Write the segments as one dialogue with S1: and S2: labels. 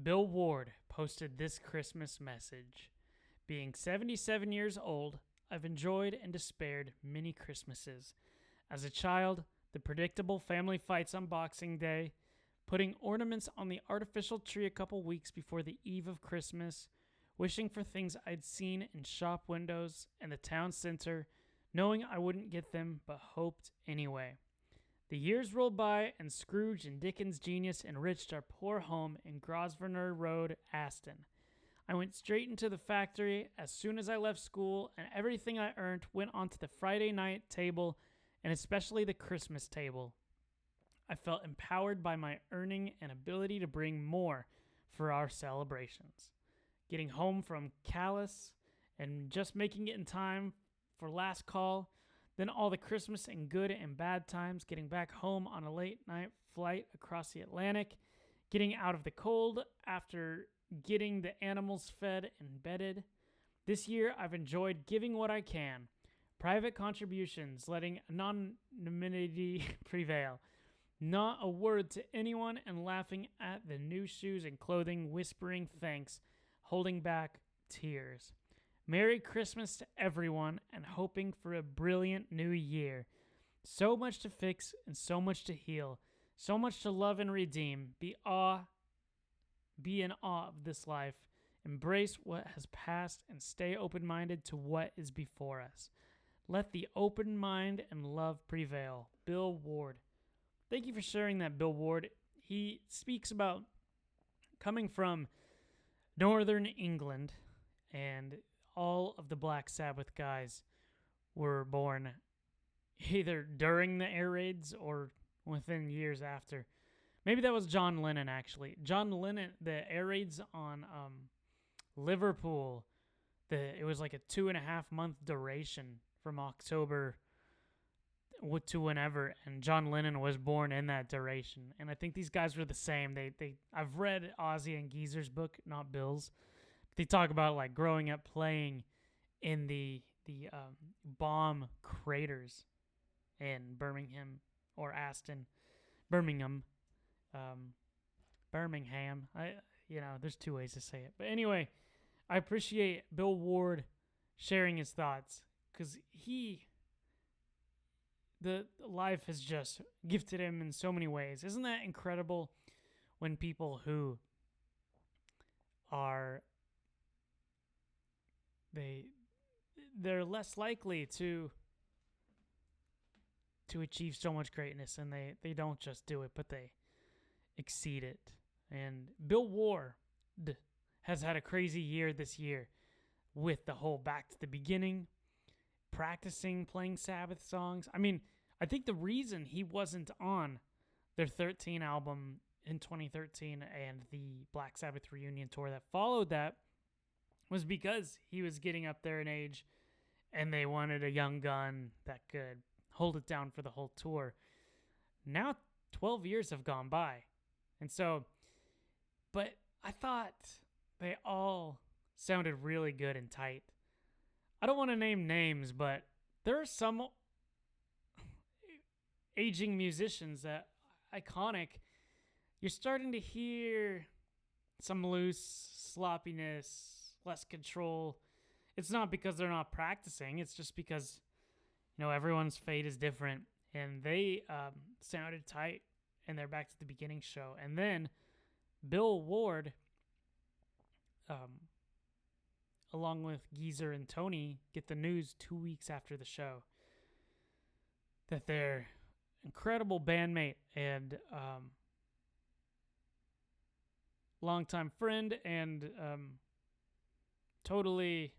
S1: Bill Ward posted this Christmas message. Being 77 years old, I've enjoyed and despaired many Christmases. As a child, the predictable family fights on Boxing Day, putting ornaments on the artificial tree a couple weeks before the eve of Christmas, wishing for things I'd seen in shop windows and the town center, knowing I wouldn't get them, but hoped anyway. The years rolled by, and Scrooge and Dickens' genius enriched our poor home in Grosvenor Road, Aston. I went straight into the factory as soon as I left school, and everything I earned went onto the Friday night table, and especially the Christmas table. I felt empowered by my earning and ability to bring more for our celebrations. Getting home from Calais and just making it in time for last call, then all the Christmas and good and bad times, getting back home on a late night flight across the Atlantic, getting out of the cold after getting the animals fed and bedded. This year, I've enjoyed giving what I can. Private contributions, letting anonymity prevail. Not a word to anyone, and laughing at the new shoes and clothing, whispering thanks, holding back tears. Merry Christmas to everyone, and hoping for a brilliant new year. So much to fix and so much to heal. So much to love and redeem. Be in awe of this life. Embrace what has passed and stay open-minded to what is before us. Let the open mind and love prevail. Bill Ward. Thank you for sharing that, Bill Ward. He speaks about coming from northern England, and all of the Black Sabbath guys were born either during the air raids or within years after. Maybe that was John Lennon, actually. John Lennon, the air raids on Liverpool, it was like a 2.5 month duration from October to whenever, and John Lennon was born in that duration. And I think these guys were the same. I've read Ozzy and Geezer's book, not Bill's. They talk about like growing up playing in the bomb craters in Birmingham or Aston, Birmingham. There's two ways to say it. But anyway, I appreciate Bill Ward sharing his thoughts, because the life has just gifted him in so many ways. Isn't that incredible when people who are they're less likely to achieve so much greatness, and they don't just do it, but they exceed it. And Bill Ward has had a crazy year this year with the whole back to the beginning, practicing playing Sabbath songs. I mean, I think the reason he wasn't on their 13 album in 2013 and the Black Sabbath reunion tour that followed that was because he was getting up there in age, and they wanted a young gun that could hold it down for the whole tour. Now 12 years have gone by. And so, but I thought they all sounded really good and tight. I don't want to name names, but there are some aging musicians that iconic. You're starting to hear some loose sloppiness, less control. It's not because they're not practicing. It's just because, everyone's fate is different. And they sounded tight in their Back to the Beginning show. And then Bill Ward, along with Geezer and Tony, get the news 2 weeks after the show that their incredible bandmate and longtime friend and totally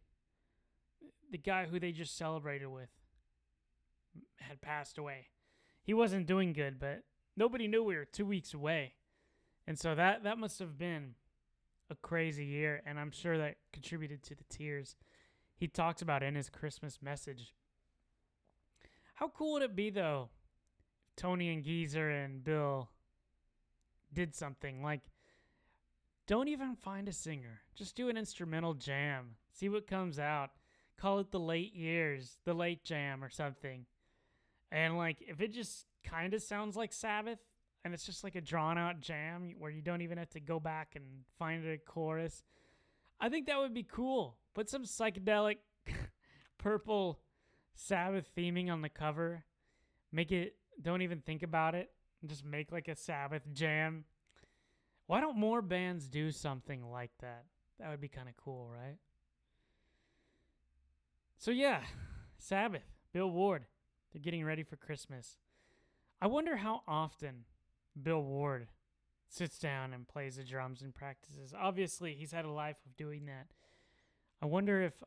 S1: the guy who they just celebrated with had passed away. He wasn't doing good, but nobody knew we were 2 weeks away. And so that must have been a crazy year, and I'm sure that contributed to the tears he talks about in his Christmas message. How cool would it be, though, if Tony and Geezer and Bill did something like, don't even find a singer. Just do an instrumental jam. See what comes out. Call it the late years, the late jam or something. And if it just kind of sounds like Sabbath, and it's just like a drawn out jam where you don't even have to go back and find a chorus. I think that would be cool. Put some psychedelic purple Sabbath theming on the cover. Make it, don't even think about it. Just make like a Sabbath jam. Why don't more bands do something like that? That would be kind of cool, right? So yeah, Sabbath, Bill Ward. They're getting ready for Christmas. I wonder how often Bill Ward sits down and plays the drums and practices. Obviously, he's had a life of doing that. I wonder if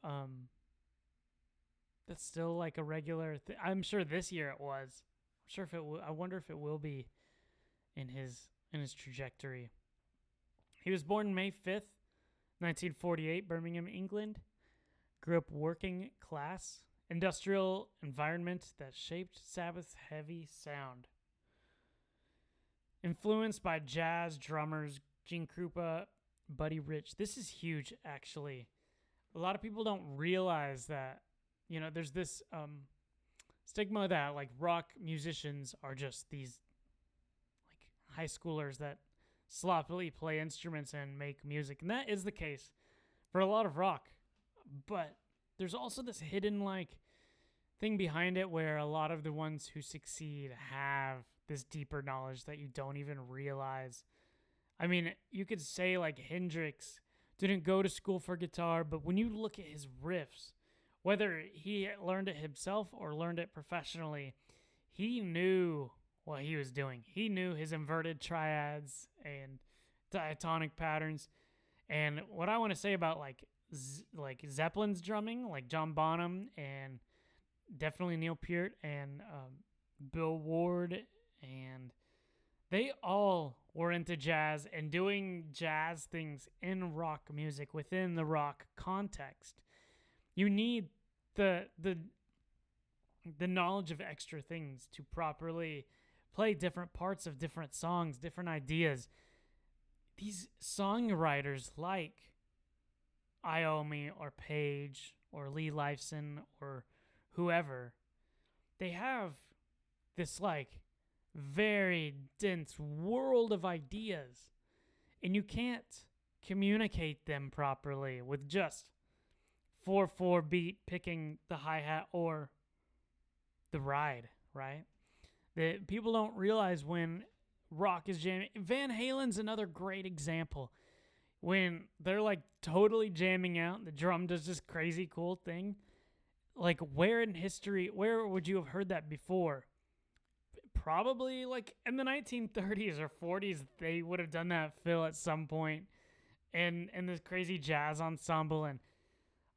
S1: that's still like a regular thing. I'm sure this year it was. I'm sure if it I wonder if it will be in his trajectory. He was born May 5th, 1948, Birmingham, England. Grew up working class, industrial environment that shaped Sabbath's heavy sound. Influenced by jazz drummers Gene Krupa, Buddy Rich. This is huge, actually. A lot of people don't realize that, there's this stigma that like rock musicians are just these like high schoolers that sloppily play instruments and make music. And that is the case for a lot of rock. But there's also this hidden like thing behind it where a lot of the ones who succeed have this deeper knowledge that you don't even realize. I mean, you could say like Hendrix didn't go to school for guitar, but when you look at his riffs, whether he learned it himself or learned it professionally, he knew what he was doing. He knew his inverted triads and diatonic patterns. And what I want to say about like Zeppelin's drumming, like John Bonham and definitely Neil Peart and Bill Ward, and they all were into jazz and doing jazz things in rock music within the rock context. You need the knowledge of extra things to properly play different parts of different songs, different ideas. These songwriters like Iommi or Page or Lee Lifeson or whoever, they have this like very dense world of ideas, and you can't communicate them properly with just 4/4 beat picking the hi-hat or the ride, right? That people don't realize when rock is jamming. Van Halen's another great example. When they're like totally jamming out, the drum does this crazy cool thing. Like where in history, where would you have heard that before? Probably like in the 1930s or 40s, they would have done that fill at some point. And this crazy jazz ensemble, and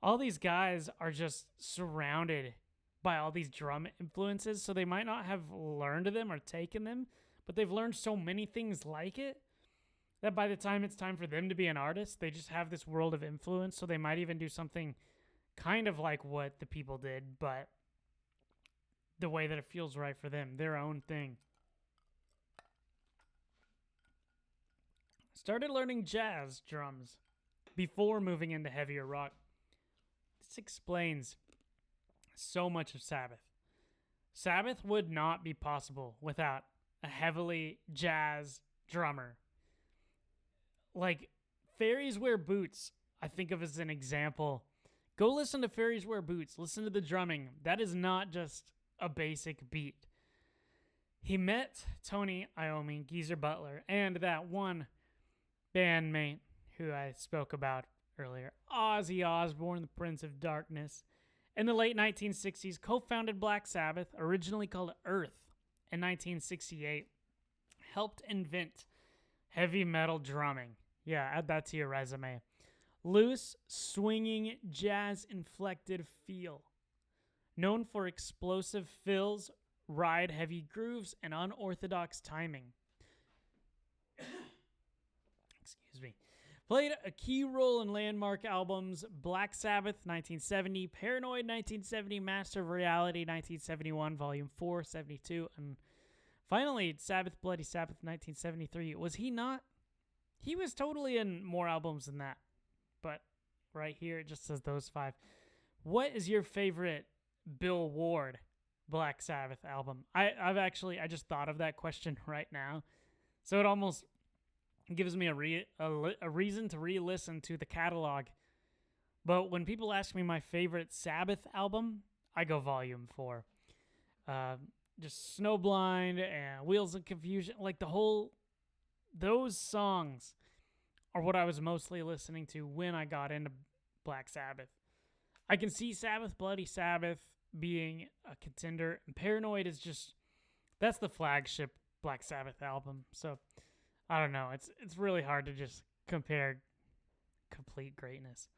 S1: all these guys are just surrounded by all these drum influences, so they might not have learned them or taken them, but they've learned so many things like it that by the time it's time for them to be an artist, they just have this world of influence, so they might even do something kind of like what the people did, but the way that it feels right for them, their own thing. Started learning jazz drums before moving into heavier rock. This explains so much of Sabbath. Sabbath would not be possible without a heavily jazz drummer. Like, Fairies Wear Boots, I think of as an example. Go listen to Fairies Wear Boots. Listen to the drumming. That is not just a basic beat. He met Tony Iommi, Geezer Butler, and that one bandmate who I spoke about earlier, Ozzy Osbourne, the Prince of Darkness. In the late 1960s, co-founded Black Sabbath, originally called Earth, in 1968. Helped invent heavy metal drumming. Yeah, add that to your resume. Loose, swinging, jazz-inflected feel. Known for explosive fills, ride-heavy grooves, and unorthodox timing. Excuse me. Played a key role in landmark albums Black Sabbath, 1970, Paranoid, 1970, Master of Reality, 1971, Volume 4, 72, and finally, Sabbath, Bloody Sabbath, 1973. Was he not? He was totally in more albums than that. But right here, it just says those 5. What is your favorite Bill Ward Black Sabbath album? I just thought of that question right now. So it almost gives me a reason to re-listen to the catalog. But when people ask me my favorite Sabbath album, I go Volume 4. Just Snowblind and Wheels of Confusion, like those songs are what I was mostly listening to when I got into Black Sabbath. I can see Sabbath, Bloody Sabbath being a contender, and Paranoid is that's the flagship Black Sabbath album. So I don't know. It's really hard to just compare complete greatness.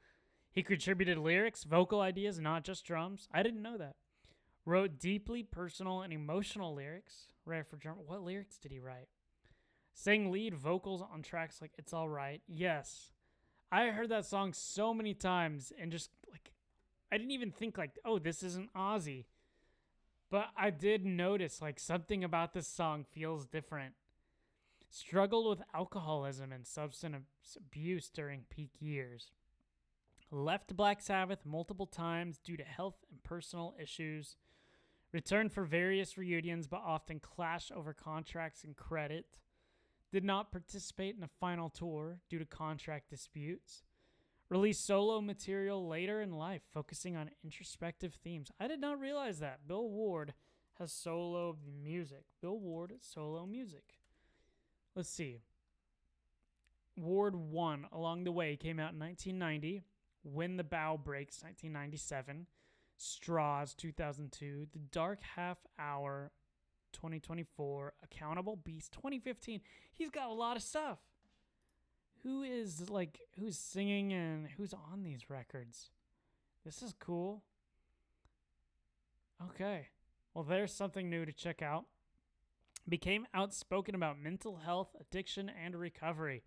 S1: He contributed lyrics, vocal ideas, not just drums. I didn't know that. Wrote deeply personal and emotional lyrics. Rare for drum. What lyrics did he write? Sang lead vocals on tracks like It's Alright. Yes. I heard that song so many times and just like, I didn't even think like, oh, this isn't Ozzy. But I did notice like something about this song feels different. Struggled with alcoholism and substance abuse during peak years. Left Black Sabbath multiple times due to health and personal issues. Returned for various reunions but often clashed over contracts and credit. Did not participate in a final tour due to contract disputes. Released solo material later in life, focusing on introspective themes. I did not realize that. Bill Ward has solo music. Bill Ward, solo music. Let's see. Ward 1, Along the Way, came out in 1990. When the Bow Breaks, 1997. Straws, 2002. The Dark Half Hour, 2024. Accountable Beast, 2015. He's got a lot of stuff. Who's singing and who's on these records? This is cool. Okay. Well, there's something new to check out. Became outspoken about mental health, addiction, and recovery.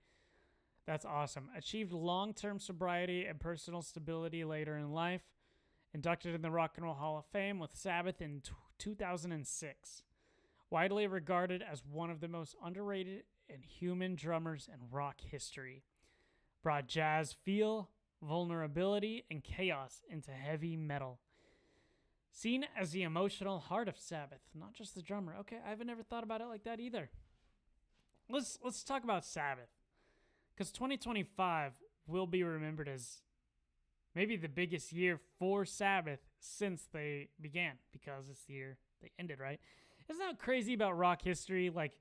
S1: That's awesome. Achieved long-term sobriety and personal stability later in life. Inducted in the Rock and Roll Hall of Fame with Sabbath in 2006. Widely regarded as one of the most underrated and human drummers in rock history. Brought jazz feel, vulnerability, and chaos into heavy metal. Seen as the emotional heart of Sabbath, not just the drummer. Okay, I've never thought about it like that either. Let's talk about Sabbath. Because 2025 will be remembered as maybe the biggest year for Sabbath since they began, because it's the year they ended, right? Isn't that crazy about rock history? Like,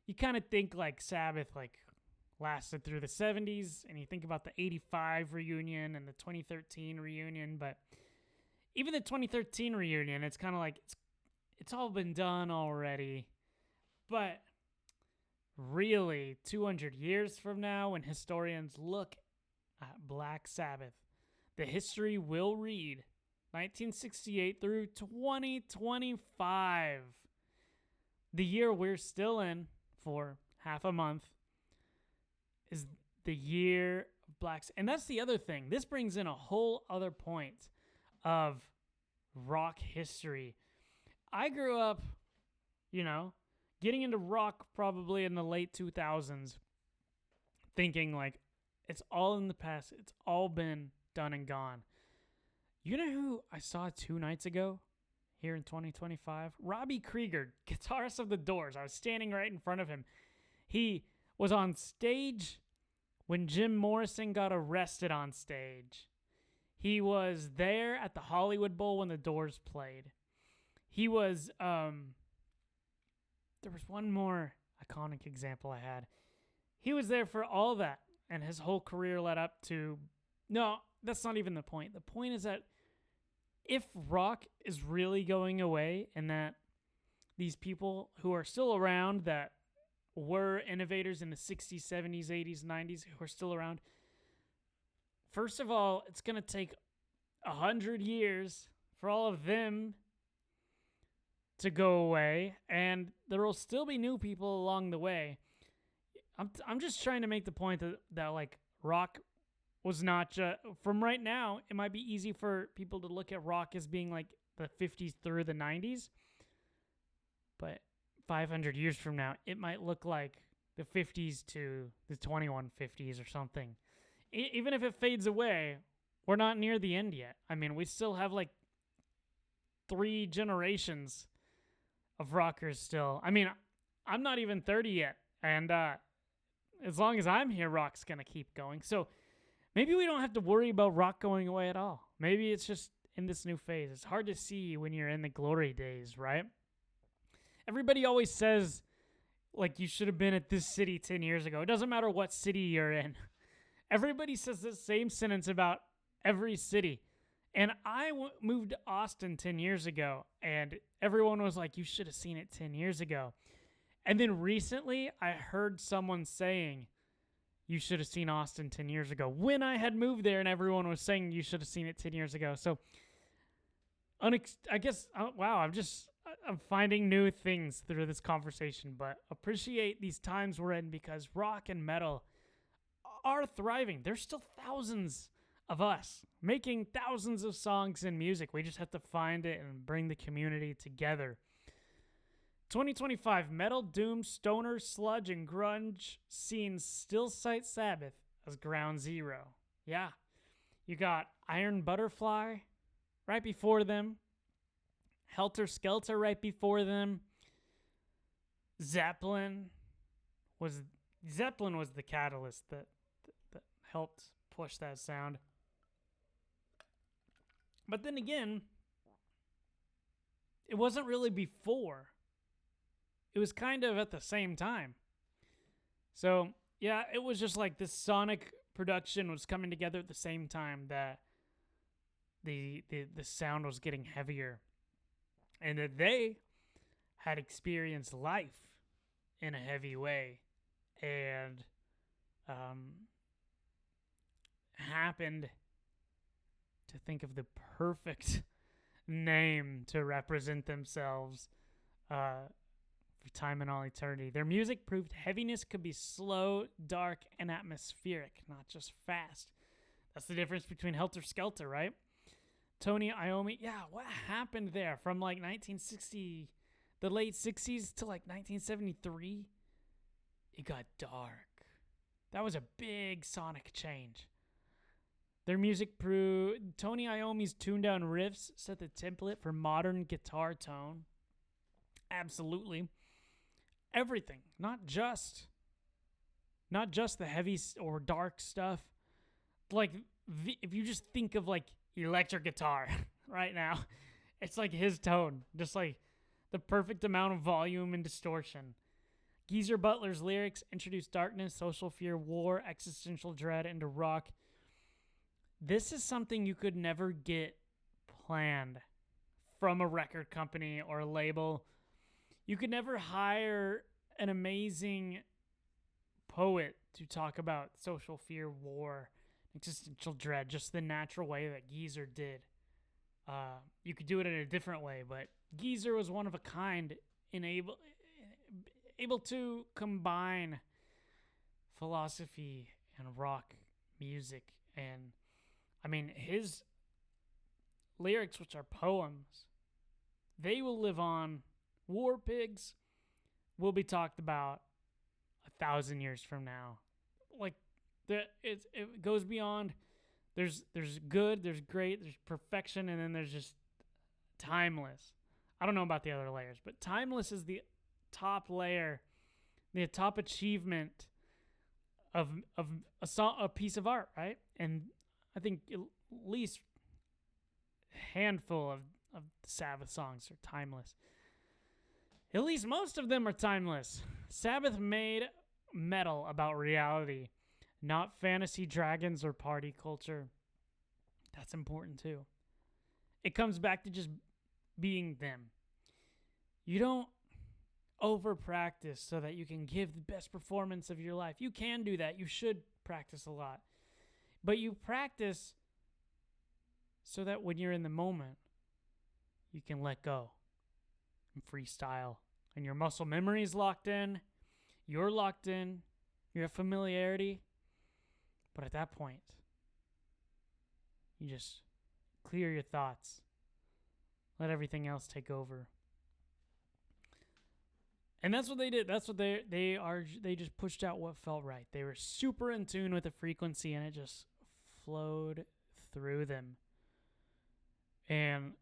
S1: you kind of think like Sabbath like lasted through the 70s, and you think about the 85 reunion and the 2013 reunion, but even the 2013 reunion, it's kind of like it's all been done already. But really, 200 years from now, when historians look at Black Sabbath, the history will read 1968 through 2025. The year we're still in for half a month is the year of Black Sabbath. And that's the other thing. This brings in a whole other point of rock history. I grew up, getting into rock probably in the late 2000s, thinking like it's all in the past. It's all been done and gone. You know who I saw 2 nights ago here in 2025? Robbie Krieger, guitarist of The Doors. I was standing right in front of him. He was on stage when Jim Morrison got arrested on stage. He was there at the Hollywood Bowl when The Doors played. He was, there was one more iconic example I had. He was there for all that, and his whole career led up to, no, that's not even the point. The point is that if rock is really going away, and that these people who are still around that were innovators in the 60s, 70s, 80s, 90s, who are still around, first of all, it's going to take 100 years for all of them to go away, and there will still be new people along the way. I'm just trying to make the point that like rock was not just from right now. It might be easy for people to look at rock as being like the 50s through the 90s, but 500 years from now, it might look like the 50s to the 2150s or something. Even if it fades away, we're not near the end yet. I mean, we still have like 3 generations of rockers still. I mean, I'm not even 30 yet, And as long as I'm here, rock's going to keep going. So maybe we don't have to worry about rock going away at all. Maybe it's just in this new phase. It's hard to see when you're in the glory days, right? Everybody always says, like, you should have been at this city 10 years ago. It doesn't matter what city you're in. Everybody says the same sentence about every city. And I moved to Austin 10 years ago, and everyone was like, you should have seen it 10 years ago. And then recently, I heard someone saying, you should have seen Austin 10 years ago, when I had moved there, and everyone was saying you should have seen it 10 years ago. So, I guess, wow, I'm finding new things through this conversation, but appreciate these times we're in because rock and metal are thriving. There's still thousands of us making thousands of songs and music. We just have to find it and bring the community together. 2025, metal, doom, stoner, sludge, and grunge scenes still cite Sabbath as ground zero. Yeah. You got Iron Butterfly right before them. Helter Skelter right before them. Zeppelin was the catalyst that helped push that sound. But then again, it wasn't really before. It was kind of at the same time. So, yeah, it was just like this sonic production was coming together at the same time that the sound was getting heavier. And that they had experienced life in a heavy way. And happened to think of the perfect name to represent themselves for time and all eternity. Their music proved heaviness could be slow, dark, and atmospheric, not just fast. That's the difference between Helter Skelter, right? Tony Iommi, yeah, what happened there from like 1960, the late 60s to like 1973? It got dark. That was a big sonic change. Their music proved Tony Iommi's tuned down riffs set the template for modern guitar tone. Absolutely. Everything, not just the heavy or dark stuff. Like if you just think of like electric guitar right now, it's like his tone, just like the perfect amount of volume and distortion. Geezer Butler's lyrics introduced darkness, social fear, war, existential dread into rock. This is something you could never get planned from a record company or a label. You could never hire an amazing poet to talk about social fear, war, existential dread, just the natural way that Geezer did. You could do it in a different way, but Geezer was one of a kind and able to combine philosophy and rock music. And I mean, his lyrics, which are poems, they will live on. War Pigs will be talked about 1,000 years from now. Like, it goes beyond. There's good, there's great, there's perfection, and then there's just timeless. I don't know about the other layers, but timeless is the top layer, the top achievement of a piece of art, right? And I think at least a handful of Sabbath songs are timeless. At least most of them are timeless. Sabbath made metal about reality, not fantasy dragons or party culture. That's important too. It comes back to just being them. You don't over practice so that you can give the best performance of your life. You can do that. You should practice a lot. But you practice so that when you're in the moment, you can let go and freestyle. And your muscle memory is locked in. You're locked in. You have familiarity. But at that point, you just clear your thoughts. Let everything else take over. And that's what they did. That's what they just pushed out what felt right. They were super in tune with the frequency, and it just flowed through them. And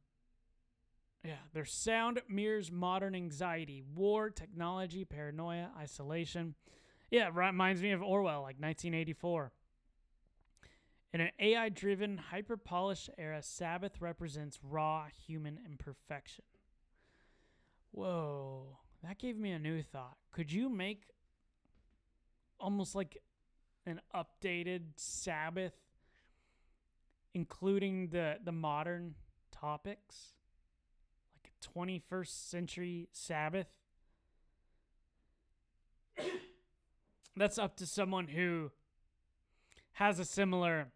S1: Yeah, their sound mirrors modern anxiety, war, technology, paranoia, isolation. Yeah, it reminds me of Orwell, like 1984. In an AI driven, hyper polished era, Sabbath represents raw human imperfection. Whoa, that gave me a new thought. Could you make almost like an updated Sabbath, including the modern topics? Like a 21st century Sabbath? That's up to someone who has a similar,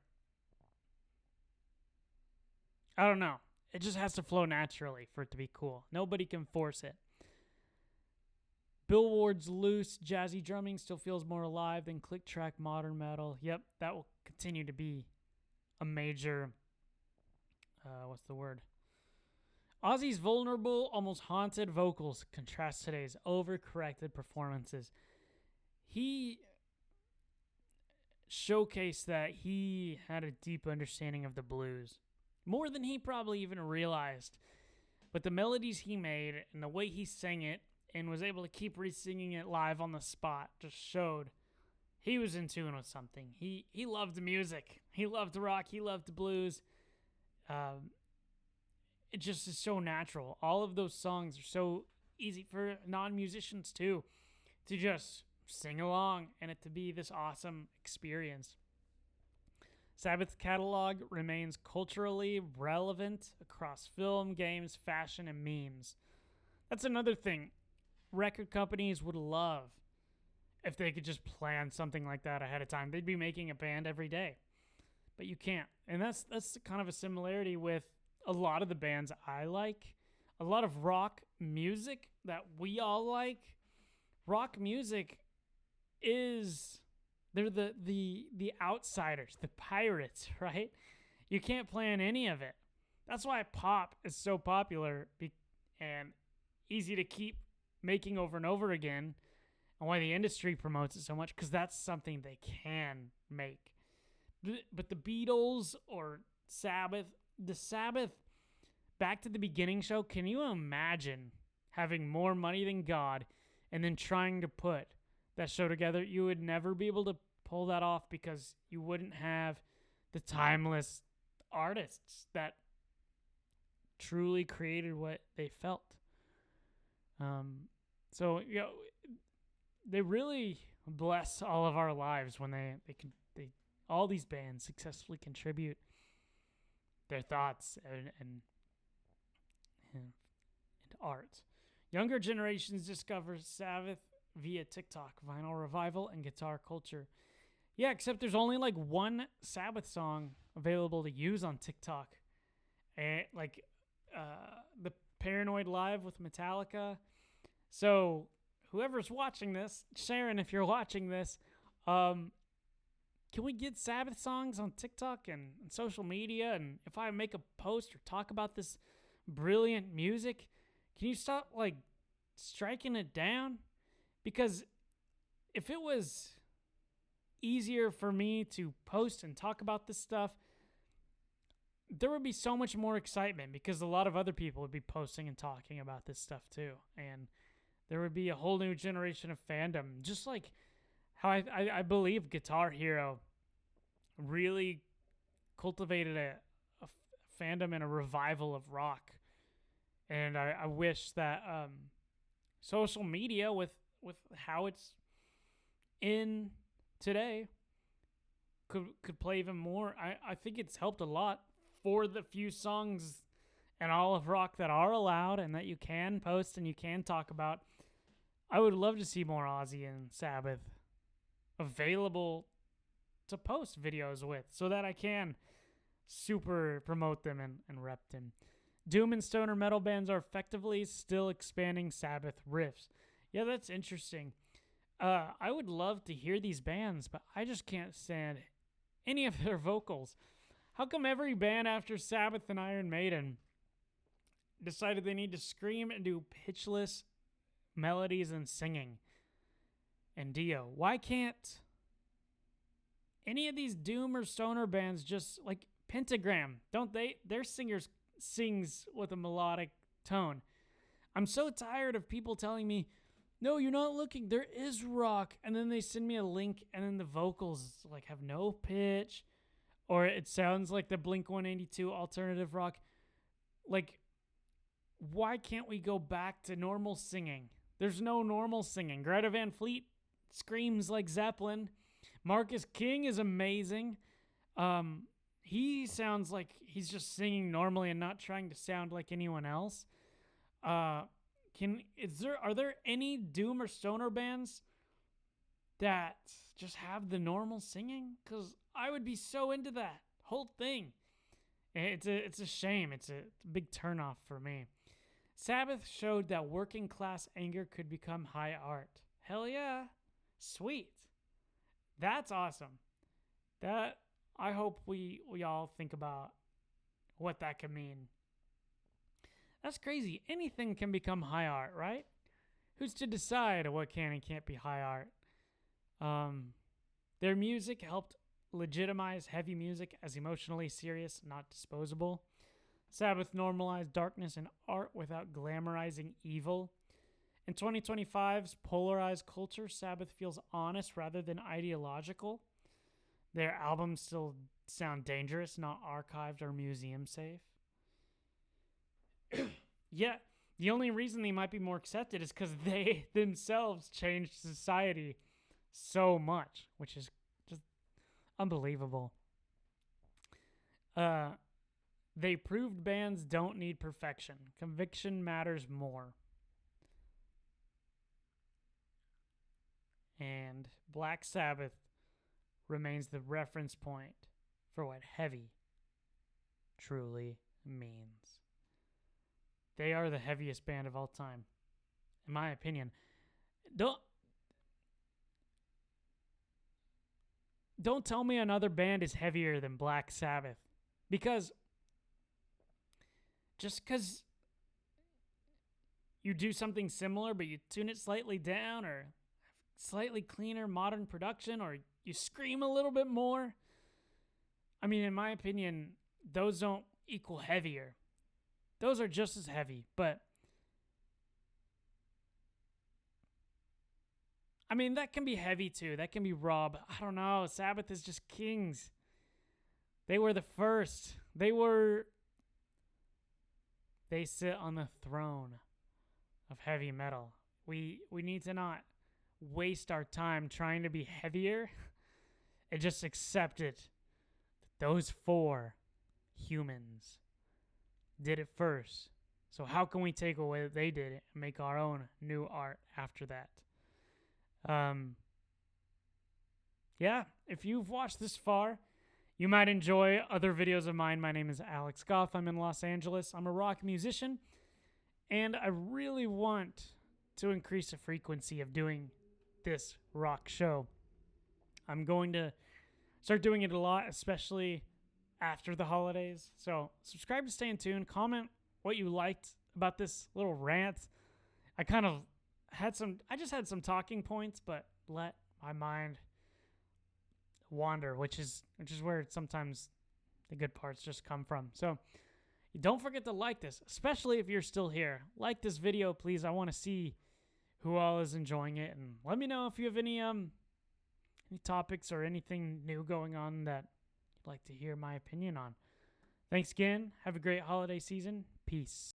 S1: I don't know. It just has to flow naturally for it to be cool. Nobody can force it. Bill Ward's loose, jazzy drumming still feels more alive than click track modern metal. Yep, that will continue to be a major, what's the word? Ozzy's vulnerable, almost haunted vocals contrast today's overcorrected performances. He showcased that he had a deep understanding of the blues, more than he probably even realized. But the melodies he made and the way he sang it and was able to keep re-singing it live on the spot just showed he was in tune with something. He loved music. He loved rock. He loved blues. It just is so natural. All of those songs are so easy for non-musicians too, to just sing along and it to be this awesome experience. Sabbath's catalog remains culturally relevant across film, games, fashion, and memes. That's another thing record companies would love if they could just plan something like that ahead of time. They'd be making a band every day, but you can't. And that's kind of a similarity with a lot of the bands I like. A lot of rock music that we all like. Rock music is, they're the outsiders, the pirates, right? You can't plan any of it. That's why pop is so popular and easy to keep making over and over again, and why the industry promotes it so much, because that's something they can make. But the Beatles or Sabbath, the Sabbath Back to the Beginning show, can you imagine having more money than God and then trying to put that show together? You would never be able to pull that off because you wouldn't have the timeless artists that truly created what they felt. So, you know, they really bless all of our lives when they all these bands successfully contribute their thoughts and art. Younger generations discover Sabbath via TikTok, vinyl revival, and guitar culture. Yeah, except there's only like one Sabbath song available to use on TikTok. And the Paranoid Live with Metallica. So whoever's watching this, Sharon, if you're watching this, can we get Sabbath songs on TikTok and social media? And if I make a post or talk about this brilliant music, can you stop like striking it down? Because if it was easier for me to post and talk about this stuff, there would be so much more excitement because a lot of other people would be posting and talking about this stuff too. And there would be a whole new generation of fandom, just like how I believe Guitar Hero really cultivated a fandom and a revival of rock. And I wish that social media, with how it's in today, could play even more. I think it's helped a lot for the few songs and all of rock that are allowed and that you can post and you can talk about. I would love to see more Ozzy and Sabbath available to post videos with so that I can super promote them and rep them. Doom and stoner metal bands are effectively still expanding Sabbath riffs. Yeah, that's interesting. I would love to hear these bands, but I just can't stand any of their vocals. How come every band after Sabbath and Iron Maiden decided they need to scream and do pitchless melodies and singing and Dio? Why can't any of these doom or stoner bands just like Pentagram? Don't they? Their singers sings with a melodic tone. I'm so tired of people telling me, no, you're not looking. There is rock. And then they send me a link and then the vocals like have no pitch or it sounds like the Blink-182 alternative rock. Like, why can't we go back to normal singing? There's no normal singing. Greta Van Fleet screams like Zeppelin. Marcus King is amazing. He sounds like he's just singing normally and not trying to sound like anyone else. Are there any doom or stoner bands that just have the normal singing? Because I would be so into that whole thing. It's a shame. It's a big turnoff for me. Sabbath showed that working class anger could become high art. Hell yeah. Sweet. That's awesome. That I hope we all think about what that could mean. That's crazy. Anything can become high art, right? Who's to decide what can and can't be high art? Their music helped legitimize heavy music as emotionally serious, not disposable. Sabbath normalized darkness in art without glamorizing evil. In 2025's polarized culture, Sabbath feels honest rather than ideological. Their albums still sound dangerous, not archived or museum safe. Yet, the only reason they might be more accepted is because they themselves changed society so much, which is just unbelievable. They proved bands don't need perfection. Conviction matters more. And Black Sabbath remains the reference point for what heavy truly means. They are the heaviest band of all time, in my opinion. Don't tell me another band is heavier than Black Sabbath, because just because you do something similar but you tune it slightly down or slightly cleaner modern production or you scream a little bit more, I mean, in my opinion, those don't equal heavier. Those are just as heavy, but I mean, that can be heavy too. That can be raw, but I don't know. Sabbath is just kings. They were the first. They sit on the throne of heavy metal. We need to not waste our time trying to be heavier and just accept it. Those four humans did it first. So how can we take away that they did it and make our own new art after that? Yeah, if you've watched this far, you might enjoy other videos of mine. My name is Alex Goff. I'm in Los Angeles. I'm a rock musician, and I really want to increase the frequency of doing this rock show. I'm going to start doing it a lot, especially after the holidays. So subscribe to stay in tune. Comment what you liked about this little rant. I just had some talking points, but let my mind wander, which is where sometimes the good parts just come from. So don't forget to like this, especially if you're still here. Like this video, please. I want to see who all is enjoying it, and let me know if you have any topics or anything new going on that you'd like to hear my opinion on. Thanks again. Have a great holiday season. Peace.